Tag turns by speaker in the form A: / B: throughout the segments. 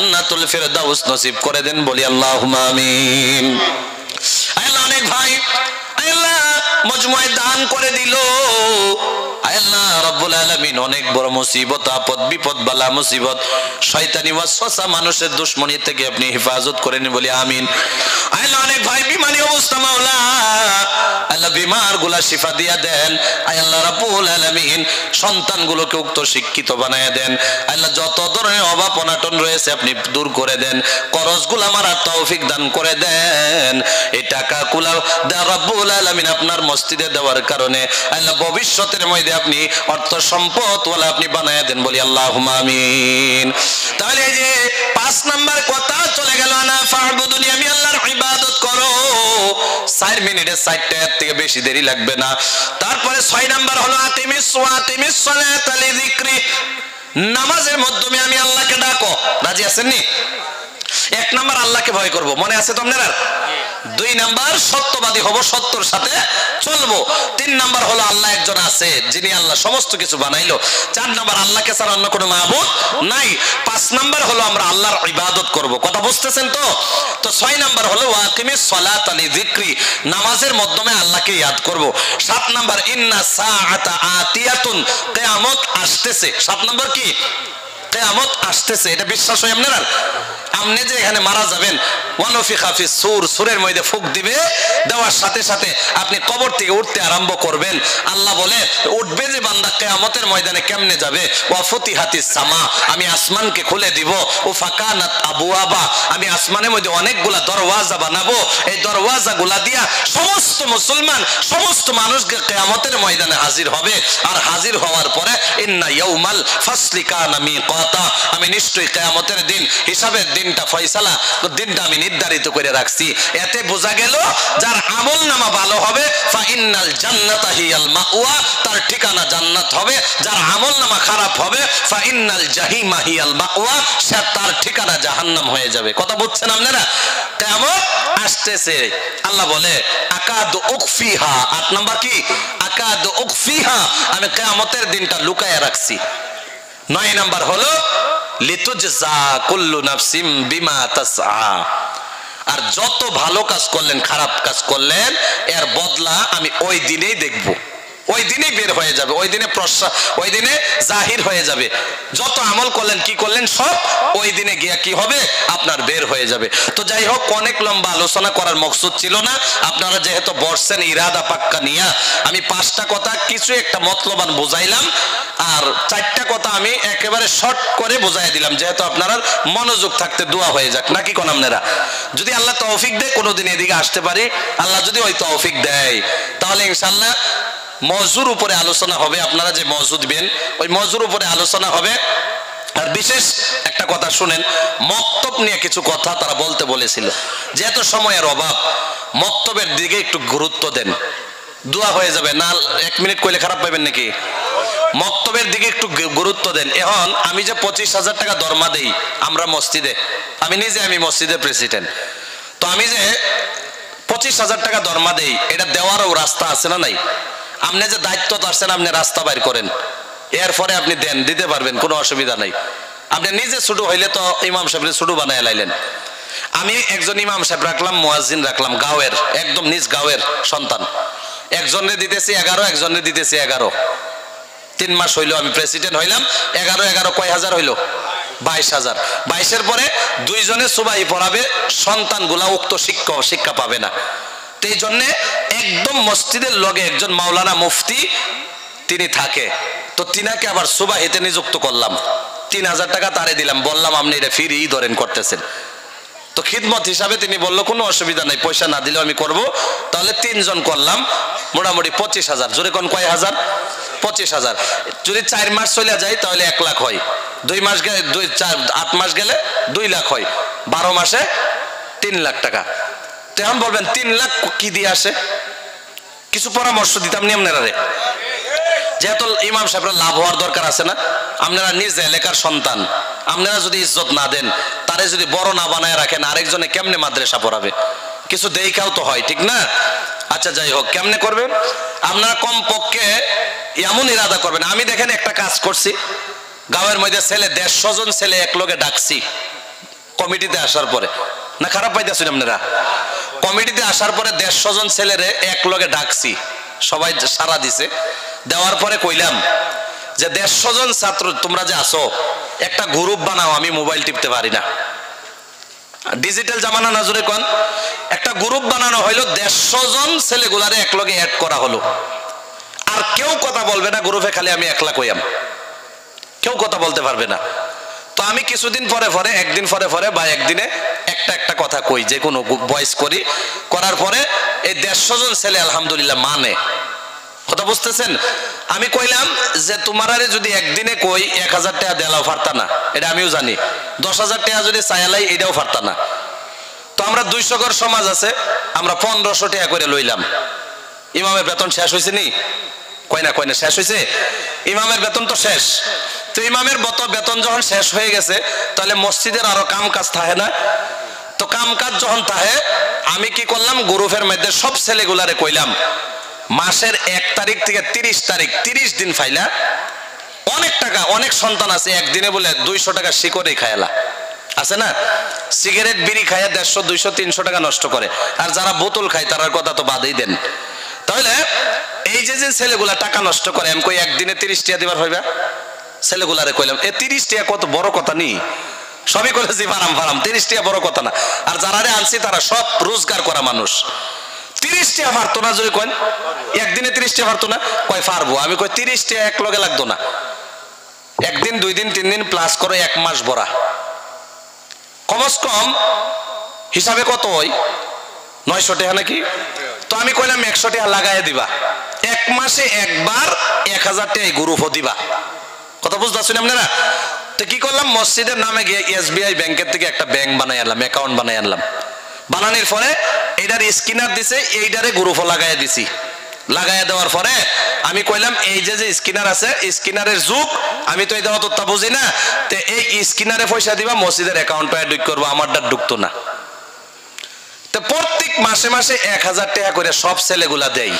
A: জান্নাতুল ফেরদাউস নসিব করে দেন, বলি আল্লাহুম্মা আমিন। আল্লাহ অনেক ভাই আল্লাহ মজমুআয় দান করে দিল, আল্লাহ রাব্বুল আলামিন অনেক বড় মুসিবত, আপদ, বিপদ, বালা, মুসিবত, শয়তানি ওয়াসওয়াসা, মানুষের দুশমনি থেকে আপনি হেফাজত করেন, বলি আমিন। আল্লাহ অনেক ভাই বিমারি অবস্থা, মাওলা আল্লাহ বিমার গুলা শিফা দিয়া দেন। আল্লাহ রাব্বুল আলামিন সন্তানগুলোকে উক্ত শিক্ষিত বানায়া দেন। আল্লাহ যত ধরনের অভাব অনাটন রয়েছে আপনি দূর করে দেন, করজগুলা মারার তৌফিক দান করে দেন। এই টাকাগুলা রাব্বুল আলামিন আপনার মসজিদে দেওয়ার কারণে আল্লাহ ভবিষ্যতের মধ্যে আপনি অর্থ সম্পদ ওয়ালা আপনি বানায়া দেন, বলি আল্লাহুম্মা আমিন। তাহলে এই যে 5 নাম্বার কথা চলে গেল, আনা ফা'বুদুনি, আমি আল্লাহর ইবাদত করো। 4 মিনিটে 4টা, এর থেকে বেশি দেরি লাগবে না। তারপরে 6 নাম্বার হলো আতিমিস সালাতা লিযিকরি, নামাজের মাধ্যমে আমি আল্লাহকে ডাকো। রাজি আছেন নি? 1 নাম্বার আল্লাহকে ভয় করব, মনে আছে তো আপনারা? 2 নাম্বার সত্যবাদী হব, সত্যর সাথে চলবো। 3 নাম্বার হলো আল্লাহ একজন আছে যিনি আল্লাহ সমস্ত কিছু বানাইলো। 4 নাম্বার আল্লাহকে ছাড়া অন্য কোনো মাবুদ নাই। 5 নাম্বার হলো আমরা আল্লাহর ইবাদত করব। কথা বুঝতেছেন তো? তো 6 নাম্বার হলো ওয়াকিমিস সালাতা লিযিকরি, নামাজের মাধ্যমে আল্লাহকে ইয়াদ করব। 7 নাম্বার ইন্না সাআতা আতিয়াতুন, কিয়ামত আসতেছে। 7 নাম্বার কি? কিয়ামত আসতেছে। এটা বিশ্বাস হয় আপনার? আপনি যে এখানে মারা যাবেন, ওয়ানফিখা ফিস সূর, সূরের মধ্যে ফুঁক দিবে, দেওয়ার সাথে সাথে আপনি কবর থেকে উঠতে আরম্ভ করবেন। আল্লাহ বলে উঠবে যে বান্দা কিয়ামতের ময়দানে কেমনে যাবে? ওয়া ফুতিহাতিস সামা, আমি আসমানকে খুলে দিব। ও ফাকানাত আবওয়াবা, আমি আসমানের মধ্যে অনেকগুলা দরওয়াজা বানাবো। এই দরওয়াজাগুলা দিয়া সমস্ত মুসলমান, সমস্ত মানুষকে কিয়ামতের ময়দানে হাজির হবে। আর হাজির হওয়ার পরে ইন্না ইয়াউমাল ফাসলি কানা মিকাতা, আমি নিশ্চয়ই কিয়ামতের দিন, হিসাবের দিনটা, ফয়সালা দিনটা আমি নির্ধারিত করে রাখছি। এতে বোঝা গেল যার আমল নামা ভালো হবে, ফা ইন্নাল জান্নাতা হিয়াল মাওয়া, তার ঠিকানা জান্নাত হবে। যার আমল নামা খারাপ হবে, ফা ইন্নাল জাহিমা হিয়াল মাওয়া, সে তার ঠিকানা জাহান্নাম হয়ে যাবে। কথা বুঝছেন আপনারা? কিয়ামত আসতেছে। আল্লাহ বলে আকাদু উকফিহা, 8 নাম্বার কি? আকাদু উকফিহা, আমি কিয়ামতের দিনটা লুকায়া রাখছি। 9 নাম্বার হলো লিতুজজা কুল্লু নাফসিম বিমা তাসআ, আর যত ভালো কাজ করলেন, খারাপ কাজ করলেন, এর বদলা আমি ওই দিনেই দেখব, ওই দিনেই বের হয়ে যাবে, ওই দিনে ওই দিনে জাহির হয়ে যাবে। যত আমল করলেন, কি করলেন, সব ওই দিনে গিয়া কি হবে, আপনার বের হয়ে যাবে। তো যাই হোক, অনেক লম্বা আলোচনা করার মকসুদ ছিল না। আপনারা যেহেতু বসছেন ইরাদা পাক্কা নিয়া, আমি 5টা কথা কিছু একটা মতলবান বুঝাইলাম, আর 4টা কথা আমি একেবারে শর্ট করে বুঝাই দিলাম, যেহেতু আপনারা মনোযোগ থাকতে দোয়া হয়ে যাক, নাকি কোন আপনারা? যদি আল্লাহ তৌফিক দেয় কোনোদিন এদিকে আসতে পারি, আল্লাহ যদি ওই তৌফিক দেয়, তাহলে ইনশাআল্লাহ মওজুর উপরে আলোচনা হবে। আপনারা যে মওজু দিবেন ওই মওজুর উপরে আলোচনা হবে। আর বিশেষ একটা কথা শুনেন, মক্তব নিয়ে কিছু কথা তারা বলতে বলেছিল। যেহেতু সময়ের অভাব, মক্তবের দিকে একটু গুরুত্ব দেন, দোয়া হয়ে যাবে। না 1 মিনিট কইলে খারাপ পাবেন নাকি? মক্তবের দিকে একটু গুরুত্ব দেন। এখন আমি যে 25,000 টাকা দরমা দেই আমরা মসজিদে, আমি মসজিদের প্রেসিডেন্ট, তো আমি যে 25,000 টাকা দরমা দেই, এটা দেওয়ারও রাস্তা আছে না নাই? আপনি যে দায়িত্ব আসছেন, আপনি রাস্তা বাইর করেন, এরপরে আপনি দেন, দিতে পারবেন, কোনো অসুবিধা নাই। আপনি নিজে ছোট হইলে তো ইমাম সাহেব ছোট বানায় লাইলেন। আমি একজন ইমাম সাহেব রাখলাম, মুয়াজ্জিন রাখলাম, গাঁয়ের একদম নিজ গাঁয়ের সন্তান, একজনের দিতেছি 11, একজনের দিতেছি 11। 3 মাস হইলো আমি প্রেসিডেন্ট হইলাম। 11 কয় হাজার হইলো? 22,000। 22-এর পরে 2 জনে সুবাহি পড়াবে, সন্তানগুলা উক্ত শিক্ষা পাবে না। এই জন্য একদম মসজিদের লগে একজন মাওলানা মুফতি তিনি থাকে, তো তিনাকে আবার সুবাহিতে নিযুক্ত করলাম। 3,000 টাকা তারে দিলাম, বললাম আপনি এটা ফ্রি ধরেন করতেছেন। তো খিদমত হিসাবে তিনি বললো কোনো অসুবিধা নাই, পয়সা না দিলেও আমি করব। তাহলে 3 জন করলাম, মোটামুটি 25,000। জোরে কোন কয় হাজার? 25,000। যদি 4 মাস চলে যায় তাহলে 1 লাখ হয়। 2 মাস গেলে 8 মাস গেলে 2 লাখ হয়। 12 মাসে 3 লাখ টাকা। তো এখন বলবেন 3 লাখ কি দিয়ে আসে? কিছু পরামর্শ দিতাম নি আপনারা। যেহেতু ইমাম সাহেবরা লাভ হওয়ার দরকার আছে না? আপনারা নিজ এলাকার সন্তান, আপনারা যদি ইজ্জত না দেন, তারে যদি বড় না বানায় রাখেন, আরেকজনে কেমনে মাদ্রাসা পড়াবে? কিছু দেখাও তো হয়, ঠিক না? আচ্ছা যাই হোক, কেমনে করবেন আপনারা? কমপক্ষে এমন ইরাদা করবেন। আমি দেখেন একটা কাজ করছি, গাঁয়ের মধ্যে ছেলে 150 জন ছেলে এক লগে ডাকছি, কমিটিতে আসার পরে, না খারাপ পাইতেছেন আপনারা? কমিটিতে আসার পরে 150 জন ছেলেরে এক লগে ডাকছি, সবাই সারা দিছে। দেওয়ার পরে কইলাম যে 150 জন ছাত্র তোমরা যে আসো, একটা গ্রুপ বানাও, আমি মোবাইল টিপতে পারি না, ডিজিটাল জামানা না জোরে কোন। একটা গ্রুপ বানানো হইলো, 150 জন ছেলেগুলারে এক লগে অ্যাড করা হলো। আর কেউ কথা বলবে না গ্রুপে, খালি আমি একলা কইয়াম, কেউ কথা বলতে পারবে না। তো আমি কিছুদিন পরে পরে, একদিন পরে পরে বা একদিনে একটা কথা কই, যে কোনো ভয়েস করি, করার পরে এই 150 জন ছেলে আলহামদুলিল্লাহ মানে। কথা বুঝতেছেন? আমি কইলাম যে তোমারে যদি একদিনে কই 1000 টাকা দেলাও পারতা না, এটা আমিও জানি। 10,000 টাকা যদি চাইলাই, এটাও পারতা না। তো আমরা 200 ঘর সমাজ আছে, আমরা 1500 টাকা করে লইলাম। ইমামের বেতন শেষ হয়েছে নি? কয় না শেষ হয়েছে। ইমামের বেতন তো শেষ। তো ইমামের বেতন যখন শেষ হয়ে গেছে, তাহলে মসজিদের আরো কাম কাজ থাকে না? তো কাম কাজ যখন থাকে, আমি কি করলাম, গ্রুপের মধ্যে সব ছেলেগুলারে কইলাম, মাসের 1 তারিখ থেকে 30 তারিখ 30 দিন ফাইলা, অনেক টাকা, অনেক সন্তান আছে একদিনে বলে 200 টাকা শিকড়েই খায়লা, আছে না? সিগারেট বিড়ি খাইয়া 150, 200, 300 টাকা নষ্ট করে। আর যারা বোতল খায় তার কথা তো বাদেই দেন। তাহলে এই যে ছেলেগুলা টাকা নষ্ট করে, আমি কই একদিনে 30 টাকা দিবার হইবা? ছেলেগুলারে কইলাম, 30 টাকা কত বড় কথা নি? সবই করেছি ফারাম 30 টাকা বড় কথা না। আর যারা আনছি তারা সব রোজগার করা মানুষ। 30 টাকা পারতো না যদি কইন, একদিনে 30 টাকা পারতো না? কয় পারবো। আমি কই 30 টাকা এক লগে লাগতো না, একদিন 2 দিন 3 দিন প্লাস করে 1 মাস ভরা, কমস কম হিসাবে কত হয়? 900 টাকা নাকি? তো আমি কইলাম 100 টাকা লাগাই দিবা, 1 মাসে একবার 1000 টাকা গ্রুপও দিবা। কথা বুঝতেছেন আপনারা? তো কি করলাম, মসজিদের নামে গিয়ে SBI ব্যাংকের থেকে একটা ব্যাংক বানাই আনলাম, অ্যাকাউন্ট বানাই আনলাম। বানানোর পরে এইটার স্ক্যানার দিছে, এইটারে গ্রুপও লাগাইয়া দিছি। লাগাইয়া দেওয়ার পরে আমি কইলাম, এই যে স্ক্যানার আছে, স্ক্যানারের যুগ, আমি তো এটা অতটা বুঝি না, তো এই স্ক্যানারে পয়সা দিবা, মসজিদের অ্যাকাউন্ট পায় ঢুক করবো, আমারটা ঢুকতো না। তো প্রত্যেক মাসে মাসে 1000 টাকা করে সব ছেলেগুলা দেয়।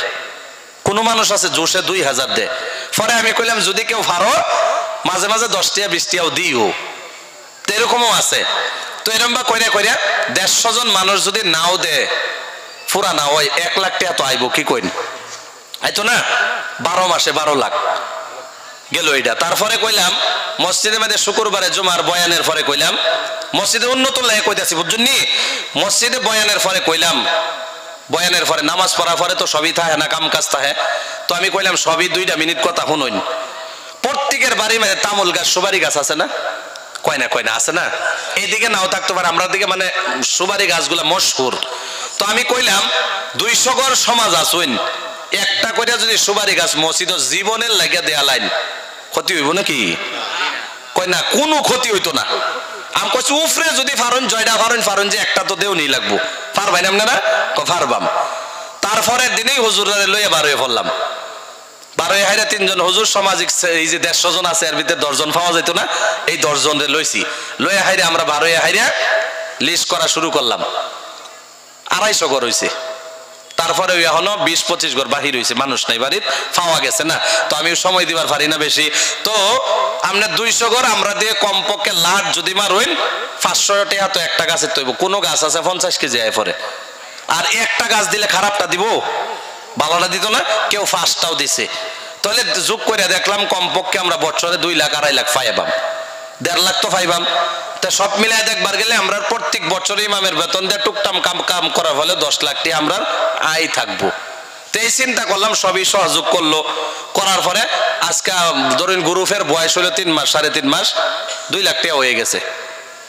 A: কোনো মানুষ আছে জোশে 2000 দেয়। পরে আমি কইলাম, যদি কেউ পারো মাঝে মাঝে 10 টাকা 20 টাকাও দিও। তো এরকমও আছে। তো এরকম বা কইরা 150 জন মানুষ যদি নাও দে, পুরা না হয় 1 লাখ টাকা তো আইব, কি কইন? আইতো না? 12 মাসে 12 লাখ গেল এইটা। তারপরে কইলাম মসজিদের মধ্যে শুক্রবারে জুমার বয়ানের পরে কইলাম, মসজিদে উন্নত লাগে কইতাছি, বুঝছেন নি? মসজিদে বয়ানের পরে কইলাম, বয়ানের পরে নামাজ পড়ার পরে তো সবই থাকে না, কাম কাজ থাকে। তো আমি কইলাম সবই 2 মিনিট কথা শুনুন। প্রত্যেকের বাড়ির মধ্যে তামুল গাছ, সুপারি গাছ আছে না? কয় না আছে না? এইদিকে নাও থাকতে পারে, আমরা দিকে মানে সুপারি গাছগুলা মশহুর। তো আমি কইলাম 200 ঘর সমাজ আসুন, একটা করে যদি সুপারি গাছ মসজিদ জীবনের লাগিয়া দেয়া লাইন, ক্ষতি হইব নাকি? কয় না, কোনো ক্ষতি হইতো না। আমি কইছি উফরে যদি ফারুন, জয়ডা ফারুন যে একটা তো দেও নি লাগবো, পারবেন আপনারা? পারবাম। তারপরের দিনেই হুজুরে লইয়া বার হয়ে পড়লাম। 12 হাইরা 3 জন হুজুর, সামাজিক এই যে 150 জন আছে, এর ভিতরে 10 জন পাওয়া যেত না, এই 10 জন রে লইছি। লইয়া হাইরা আমরা 12 হাইরা লিস্ট করা শুরু করলাম। 250 ঘর হইছে। তারপরে এখনো 20-25 ঘর বাহির হয়েছে, মানুষ নাই বাড়ির, পাওয়া গেছে না। তো আমি সময় দিবার পারি না বেশি। তো আমরা 200 ঘর আমরা দিয়ে কমপক্ষে লাট যদি মারুন 500 টাকা তো একটা গাছের তৈব। কোনো গাছ আছে 50 কেজি আয় পরে, আর একটা গাছ দিলে খারাপটা দিব, ভালোটা দিত না, কেউ ফার্স্টটাও দিছে। তাহলে যোগ করে দেখলাম কমপক্ষে আমরা বছরে 2 লাখ 2.5 লাখ পাইবাম, 1.5 লাখ তো পাইবাম। তা সব মিলাই দেখবার গেলে আমরা প্রত্যেক বছরে ইমামের বেতন দিয়ে টুকটাম কাম করার ফলে 10 লাখ টাকা আমরা আয় থাকবো। তো এই চিন্তা করলাম, সবই সহযোগ করলো। করার পরে আজকে ধরুন গ্রুপের বয়স হলো 3 মাস, 3.5 মাস, 2 লাখ টাকা হয়ে গেছে।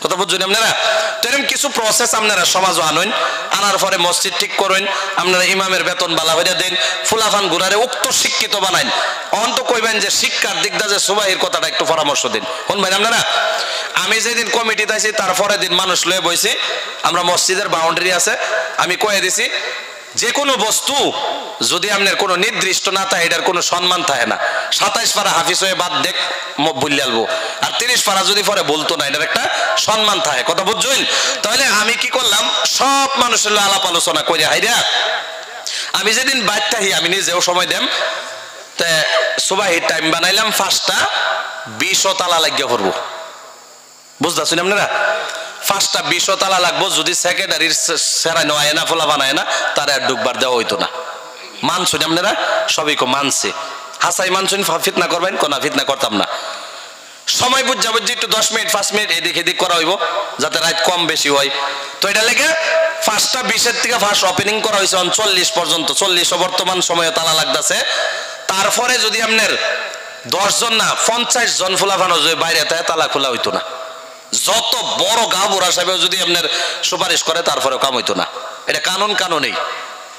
A: কথা বুঝছেন আপনারা? তো এরকম কিছু প্রসেস আপনারা সমাজও আনুন, আনার পরে মসজিদ ঠিক করুন, আপনারা ইমামের বেতন বালা হইয়া দেন, ফুলাফান গুড়ারে উক্ত শিক্ষিত বানাইন। অন্ত কইবেন যে শিক্ষার দিক দিয়ে যে সুবাহির কথাটা একটু পরামর্শ দিন, শুনবেন আপনারা? আমি যেদিন কমিটিতে আছি তারপরে দিন মানুষ লয়ে বইছি, আমরা মসজিদের বাউন্ডারি আছে, আমি কয়ে দিছি যে কোনো বস্তু যদি আপনার কোনো নির্দিষ্ট না থাকে, এটার কোনো সম্মান থাকে না। 27 পারা হাফিজ হয়ে বাদ দেখ বললে আলবো, আর 30 পারা যদি পরে বলতো না, এটার একটা সম্মান থাকে। কথা বুঝছেন? তাহলে আমি কি করলাম, সব মানুষের আলাপ আলোচনা করে হাইরা আমি যেদিন বাইর থাকি, আমি নিজেও সময় দেম, তে সুবাহির টাইম বানাইলাম 5টা 20 তালা লাগিয়ে পড়বো। বুঝতেছেন আপনারা? 5টা 20 তালা লাগবো, যদি সেক্রেটারির সেরানো আয় না ফোলা বানায় না তার আর ডুববার দেওয়া হইতো না। মানছেন আপনারা সবই কো মানছে, হাসাই মানছেন, ফিতনা করবেন কোনা ফিতনা করতাম না। সময় বুঝা বুঝি একটু 10 মিনিট 5 মিনিট এদিক এদিক করা হইব যাতে রাত কম বেশি হয়। তো এটা লেগে 5টা 20-এর থেকে ফার্স্ট ওপেনিং করা হয়েছে 40 পর্যন্ত। 40 বর্তমান সময়ে তালা লাগতেছে। তারপরে যদি আপনার 10 জন না 50 জন ফুলাফানো যদি বাইরে থাকে তালা খোলা হইতো না। যত বড় গাবুরা সাহেব যদি আপনার সুপারিশ করে তারপরেও কাম হইতো না। এটা কানুনেই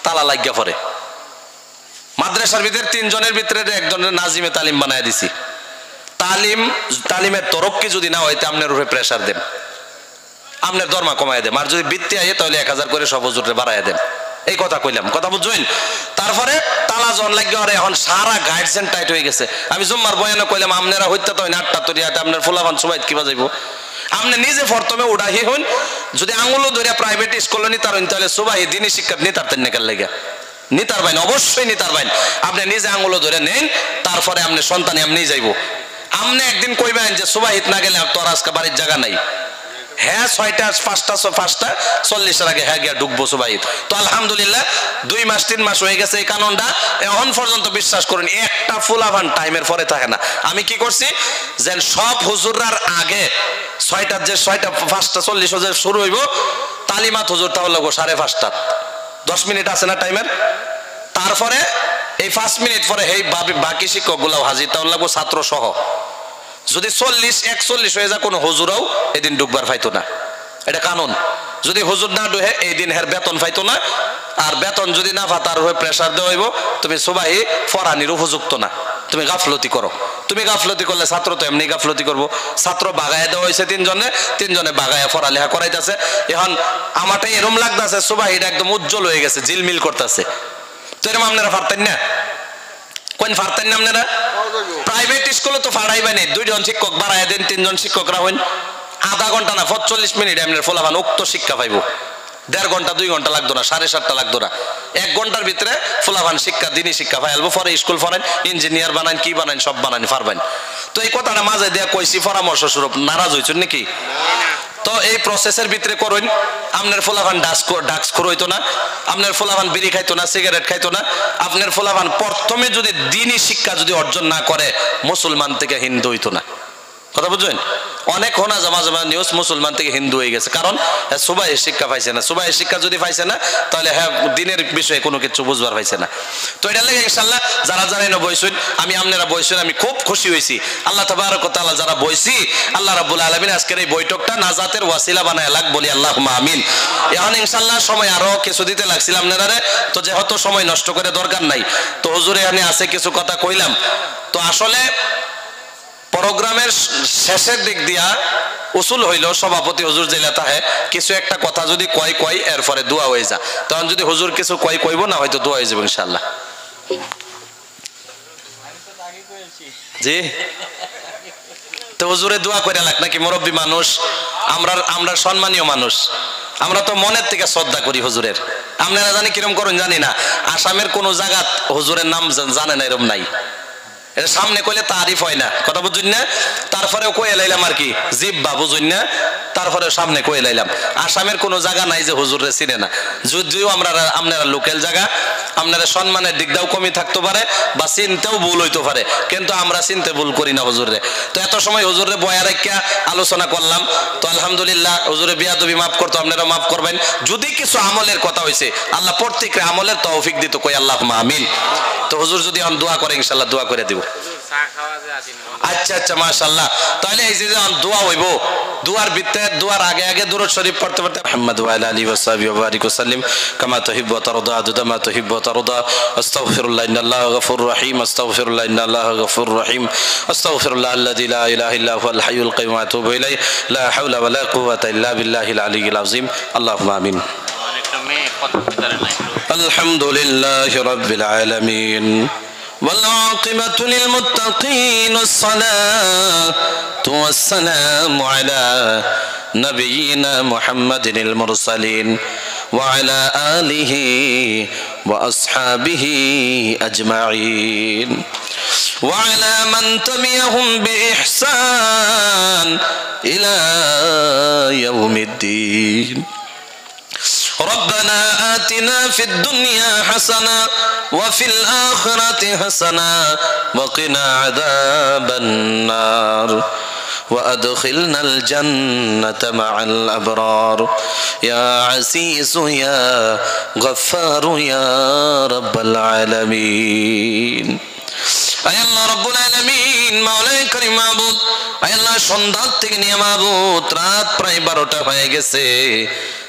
A: তালা লাগিয়া পরে। মাদ্রাসার ভিতরে 3 জনের ভিতরে একজনের নাজিমে তালিম বানায় দিছি। তালিমের তরক্কি যদি না হইতে আপনার উপরে প্রেসার দেন, আপনার দরমা কমায় দেন, আর যদি বৃত্তি আয়ে তাহলে 1000 করে সব হুজুরে বাড়ায় দেন। এই কথা কইলাম, কথা বুঝছেন? তারপরে তালা জন লাগিয়ে আর এখন সারা গাইডসেন টাইট হয়ে গেছে। আমি জুম্মার বয়ানে কইলাম আপনারা হইতে তো 8টা তরিয়াতে আপনার ফুলাফান সবাই কি বাজাইব। আপনি নিজে প্রথমে উড়াহি হন, যদি আঙুলো ধরিয়া প্রাইভেট স্কুলে নিতার হইন তাহলে সুবাহি দিনই শিক্ষা নিতার তেন নেকার লেগে নিতার বাইন, অবশ্যই নিতার বাইন। আপনি নিজে আঙুলো ধরে নেন, তারপরে আপনি সন্তানে আপনি যাইব। আপনি একদিন কইবেন যে সুবাহিত না গেলে তোর আজকে বাড়ির জায়গা নাই। হ্যাঁ 6টা 5টা 40-এর আগে হ্যাঁ গিয়া ঢুকবো সুবাহিত। তো আলহামদুলিল্লাহ 2 মাস 3 মাস হয়ে গেছে এই কানুনটা। এখন পর্যন্ত বিশ্বাস করুন একটা ফুলাভান টাইমের পরে থাকে না। আমি কি করছি যে সব হুজুরার আগে 6টার যে 5:40 শুরু হইব, তালিমাত হুজুর তাহলে 5:30 10 মিনিট আছে না টাইমের। তারপরে এই 5 মিনিট পরে এই বাকি শিক্ষকগুলো হাজির তাহলে লাগবো ছাত্র সহ। যদি 40-41 হয়ে যায় কোনো হুজুরাও এদিন ডুববার পাইতো না। এটা কানুন। যদি হুজুর না ডুহে এই দিন হের বেতন পাইতো না। আর বেতন যদি না পা তার হয়ে প্রেসার দেওয়া হইব, তুমি সুবাহি ফরানির উপযুক্ত না, তুমি গাফলতি করো। তুমি গাফলতি করলে ছাত্র তো এমনি গাফলতি করবো। ছাত্র বাগায় দেওয়া হয়েছে 3 জনে বাগায় পড়ালেখা করাইতেছে। এখন আমারটাই এরম লাগতেছে সুবাহিটা একদম উজ্জ্বল হয়ে গেছে, ঝিলমিল করতেছে। তো এরম আপনারা পারতেন না? কোন পারতেন না আপনারা? প্রাইভেট স্কুলে তো ফাড়াইবে নেই, 2 জন শিক্ষক বাড়াই দেন, 3 জন শিক্ষকরা হইন, আধা ঘন্টা না 45 মিনিট আপনার ফলাফান উক্ত শিক্ষা পাইব। 1.5 ঘন্টা 2 ঘন্টা লাগতো না, 7.5টা লাগতো না। 1 ঘন্টার ভিতরে ফলাফান শিক্ষা দিনই শিক্ষা পাইলবো। পরে স্কুল ফরেন, ইঞ্জিনিয়ার বানান, কি বানান সব বানান পারবেন। তো এই কথাটা মাঝে দেয়া কইছি পরামর্শ স্বরূপ, নারাজ হইছেন নাকি? তো এই প্রসেসের ভিতরে করুন। আপনার ফলাফান ডাক্স হইতো না, আপনার ফলাফান বিড়ি খাইতো না, সিগারেট খাইতো না। আপনার ফলাফান প্রথমে যদি দিনই শিক্ষা যদি অর্জন না করে মুসলমান থেকে হিন্দু হইতো না। কথা বুঝছেন? অনেক হোনা জমা নিউজ মুসলমান থেকে হিন্দু হয়ে গেছে, কারণ সুবাহের শিক্ষা পাইছে না। সুবাহের শিক্ষা যদি পাইছে না তাহলে হ্যাঁ দিনের বিষয়ে কোনো কিছু বুঝবার পাইছে না। তো এটা লেগে ইনশাআল্লাহ যারা জানেন বইছেন, আমি আপনারা বইছেন, আমি খুব খুশি হয়েছি। আল্লাহ তাবারক ওয়া তাআলা যারা বইছি, আল্লাহ রাব্বুল আলামিন আজকের এই বৈঠকটা নাজাতের ওয়াসিলা বানায় লাগ বলি আল্লাহুম্মা আমিন। এখন ইনশাআল্লাহ সময় আরো কিছু দিতে লাগছিল আপনারা, তো যেহেতু সময় নষ্ট করে দরকার নাই, তো হুজুরে এখানে আছে কিছু কথা কইলাম। তো আসলে প্রোগ্রামের শেষের দিক দিয়া উসুল হইল সভাপতি হুজুর জেলা তাহে কিছু একটা কথা যদি কয় এরপরে দোয়া হয়ে যা। তখন যদি হুজুর কিছু কইব না হয়তো দোয়া হয়ে যাবে ইনশাআল্লাহ। জি, তো হুজুরে দোয়া করে লাগ নাকি? মুরব্বী মানুষ, আমরা সম্মানীয় মানুষ, আমরা তো মনের থেকে শ্রদ্ধা করি হুজুরের। আপনারা জানি কিরম করুন জানি না, আসামের কোন জায়গা হুজুরের নাম জানে না এরম নাই। এটা সামনে কইলে তারিফ হয় না, কথা বুঝুন না। তারপরেও কয়ে লাইলাম আর কি জিব্বা, বুঝুন না। তারপরে সামনে কয়ে লাইলাম আসামের কোনো জায়গা নাই যে হুজুরে চিনে না। যদিও আপনারা লোকাল জায়গা, আপনারা সম্মানের দিকটাও কমই থাকতে পারে বা চিনতেও ভুল হইতে পারে, কিন্তু আমরা চিনতে ভুল করি না হুজুরে। তো এত সময় হুজুরে বয়া রাখিয়া আলোচনা করলাম। তো আলহামদুলিল্লাহ হুজুরে বিয়াদবি মাফ করতো, আপনারা মাফ করবেন। যদি কিছু আমলের কথা হয়েছে আল্লাহ প্রত্যেকটা আমলের তৌফিক দিত, কই আল্লাহুম্মা আমিন। তো হুজুর যদি এখন দোয়া করে ইনশাআল্লাহ দোয়া করে দিব। আচ্ছা আচ্ছা মাশাআল্লাহ। তাহলে এই যে দোয়া হইব, দুয়ার ভিতরে দুয়ার আগে দুরূদ শরীফ পড়তে মুহাম্মদ ওয়া আলা আলিহি ওয়া সাহবিহি ওয়া বারিক ওয়া সাল্লিম কামা তুহিব্বু ওয়া তারদা আদদা মা তুহিব্বু ওয়া তারদা আস্তাগফিরুল্লাহ ইন্নাল্লাহা গফুরুর রহিম আস্তাগফিরুল্লাহ ইন্নাল্লাহা গফুরুর রহিম আস্তাগফিরুল্লাহ আল্লাযী লা ইলাহা ইল্লা হুয়াল হাইয়ুল কাইয়্যুম ওয়া আতুবু ইলাইহি লা হাওলা ওয়া লা কুওয়াতা ইল্লা বিল্লাহিল আলিয়্যিল আযীম। আল্লাহুম্মা আমিন। আলহামদুলিল্লাহি রাব্বিল আলামিন والعاقبة للمتقين والصلاة والسلام على نبينا محمد المرسلين وعلى آله وأصحابه أجمعين وعلى من تبعهم بإحسان إلى يوم الدين ربنا آتنا في الدنيا حسنة وفي الآخرة حسنة وقنا عذاب النار وأدخلنا الجنة مع الأبرار يا عزيز يا غفار يا رب العالمين আয় আল্লাহ রব্বুল আলামিন মাওলাই করিম মাবুদ আয় আল্লাহ সন্ধ্যা থেকে নিয়ে মাবুদ রাত প্রায় 12টা হয়ে গেছে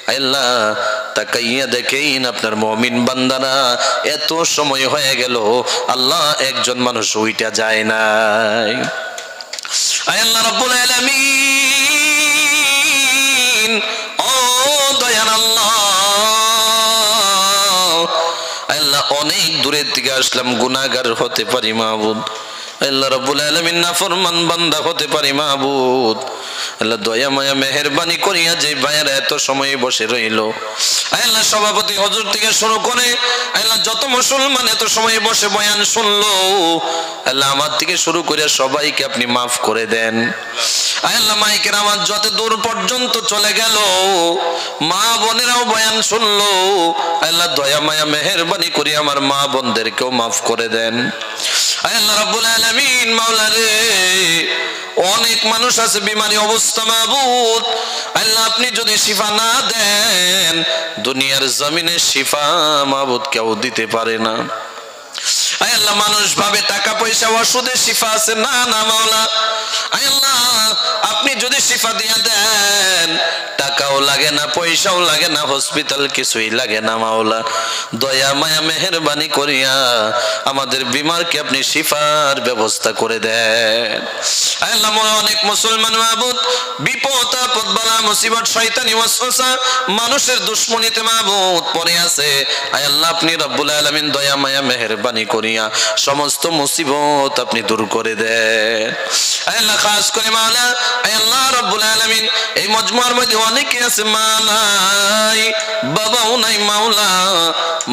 A: আয় আল্লাহ তাকাইয়া দেখেন আপনার মুমিন বান্দারা এত সময় হয়ে গেল আল্লাহ একজন মানুষ উইটা যায় নাই আয় আল্লাহ রব্বুল আলামিন ও দয়াল আল্লাহ আল্লাহ অনেক দূরের থেকে আসলাম গুনাহগার হতে পারি মাবুদ আল্লাহ রাব্বুল আলামিন নাফরমান বান্দা হতে পারি মাবুদ আল্লাহ দয়া মায়া মেহেরবানি করিয়া যে ভাইয়েরা এত সময় বসে রইল আল্লাহ সভাপতি হুজুর থেকে শুরু করে আল্লাহ যত মুসলমান এত সময় বসে বয়ান শুনলো আল্লাহ আমার থেকে শুরু করে সবাইকে আপনি মাফ করে দেন আল্লাহ মাইকের আওয়াজ যত দূর পর্যন্ত চলে গেল মা বোনেরাও বয়ান শুনলো আল্লাহ দয়া মায়া মেহেরবানি করে আমার মা বোনদেরকেও মাফ করে দেন আল্লাহ রাব্বুল আলামিন মাওলা রে অনেক মানুষ আছে বিমারি অবস্থা মাবুদ আল্লাহ আপনি যদি শিফা না দেন দুনিয়ার জমিনে শিফা মাবুদ কেউ দিতে পারে না আয় আল্লাহ মানুষ ভাবে টাকা পয়সা ওষুধে শিফা আছে না না মাওলা আয় আল্লাহ আপনি যদি শিফা দিয়া দেন টাকাও লাগে না পয়সাও লাগে না হসপিটাল কিছুই লাগে না মাওলা দয়া মায়া মেহেরবানি করিয়া আমাদের বিমারকে আপনি শিফার ব্যবস্থা করে দেন আয় আল্লাহ অনেক মুসলমান মাবুদ বিপদ আপদ বালা মুসিবত শয়তানি ওয়াসওয়াসা মানুষের দুশমনিতে মাবুদ পড়ে আছে আয় আল্লাহ আপনি রব্বুল আলামিন দয়া মায়া মেহেরবানি করিয়া সমস্ত মুসিবত আপনি দূর করে দেন আয় আল্লাহ খাস করে মাওলা আয় আল্লাহ রব্বুল আলামিন এই মজমুয়ার মধ্যে অনেকে আছে মা নাই বাবাও নাই মাওলা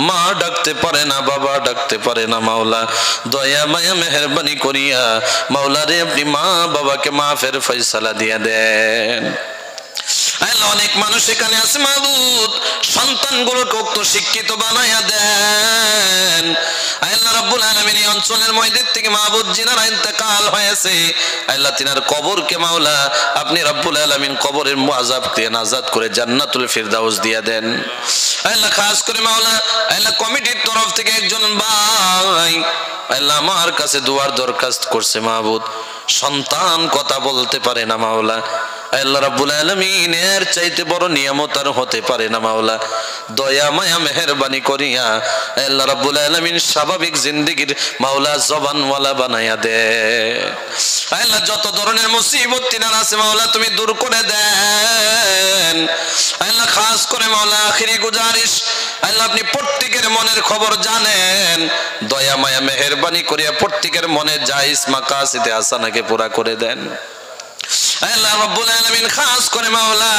A: মা ডাকতে পারে না বাবা ডাকতে পারে না মাওলা দয়া মায়া মেহেরবানি করিয়া মাওলা রে আপনি মা বাবাকে মাফের ফয়সালা দিয়ে দেন আল্লাহ অনেক মানুষ এখানে আছে মাবুদ সন্তানগুলোকে উক্ত শিক্ষিত বানায়া দেন আল্লাহ রাব্বুল আলামিন এই অঞ্চলের মধ্যে থেকে মাবুদ জিনার ইন্তেকাল হয়েছে আল্লাহ তিনার কবরকে মাওলা আপনি রাব্বুল আলামিন কবরের মুআযাব থেকে নাজাত করে জান্নাতুল ফিরদাউস দিয়ে দেন আল্লাহ খাস করে মাওলা আল্লাহ কমিটির তরফ থেকে একজন ভাই আল্লাহ আমার কাছে দুয়ার দরখাস্ত করছে মাবুদ সন্তান কথা বলতে পারে না মাওলা আল্লাহ রাব্বুল আলামিন এর চাইতে বড় নিয়ামত আর হতে পারে না মাওলা দয়া মায়া মেহেরবানি করিয়া আল্লাহ রাব্বুল আলামিন স্বাভাবিক জিন্দেগির মাওলা জবানওয়ালা বানায়া দে আল্লাহ যত ধরনের মুসিবত তিনার আছে মাওলা তুমি দূর করে দেন আল্লাহ খাস করে মাওলা আখিরি গুজারিশ আল্লাহ আপনি প্রত্যেকের মনের খবর জানেন দয়া মায়া মেহেরবানি করিয়া প্রত্যেকের মনে জায়েজ মাকাসিদে হাসানাকে পুরা করে দেন আল্লাহ রাব্বুল আলামিন খাস করে মাওলা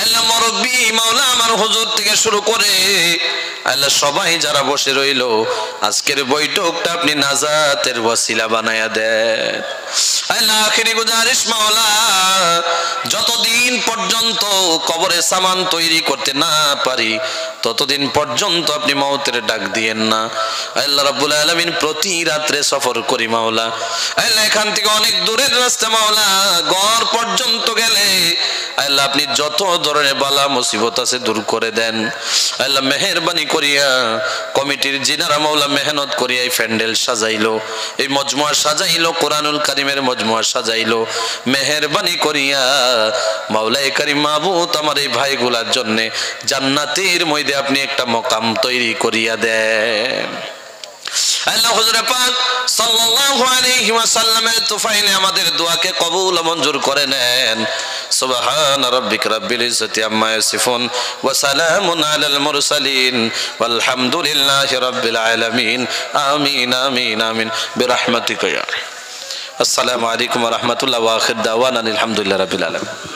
A: আল্লাহ মুরব্বি মাওলা আমার হুজুর থেকে শুরু করে আল্লাহ সবাই যারা বসে রইলো আজকের বৈঠকটা আপনি নাজাতের ওসিলা বানায়া দেন আল্লাহ আখিরি গুজারিশ মাওলা যতদিন পর্যন্ত কবরে সামান তৈরি করতে না পারি ততদিন পর্যন্ত আপনি মওতের ডাক দিয়েন না আল্লাহ রাব্বুল আলামিন প্রতি রাতে সফর করি মাওলা আল্লাহ এখান থেকে অনেক দূরের রাস্তা মাওলা ঘর পর্যন্ত গেলে আল্লাহ আপনি যত ধরনের বালা মুসিবত আছে দূর করে দেন আল্লাহ মেহেরবানি করিয়া কমিটির জিনারা মাওলা মেহনত করিয়া এই প্যান্ডেল সাজাইলো এই মজমুয়া সাজাইলো কোরআনুল কারীমের মজমুয়া সাজাইলো মেহেরবানি করিয়া মাওলায়ে কারীম মাবুদ আমার এই ভাইগুলার জন্য জান্নাতের মধ্যে আপনি একটা মকাম তৈরি করিয়া দেন আল্লাহ হুজুর পাক সাল্লাল্লাহু আলাইহি ওয়াসাল্লামের তুফাইলে আমাদের দোয়াকে কবুল মঞ্জুর করে নেন সুবহান রাব্বিকা রাব্বিল ইজ্জাতি আম্মা ইয়াসিফুন ওয়া সালামুন আলাল মুরসালিন ওয়াল হামদুলিল্লাহি রাব্বিল আলামিন আমিন আমিন আমিন বিরহমাতিকা ইয়া আসসালামু আলাইকুম ওয়া রাহমাতুল্লাহি ওয়া আখির দাওয়ানা আলহামদুলিল্লাহি রাব্বিল আলামিন।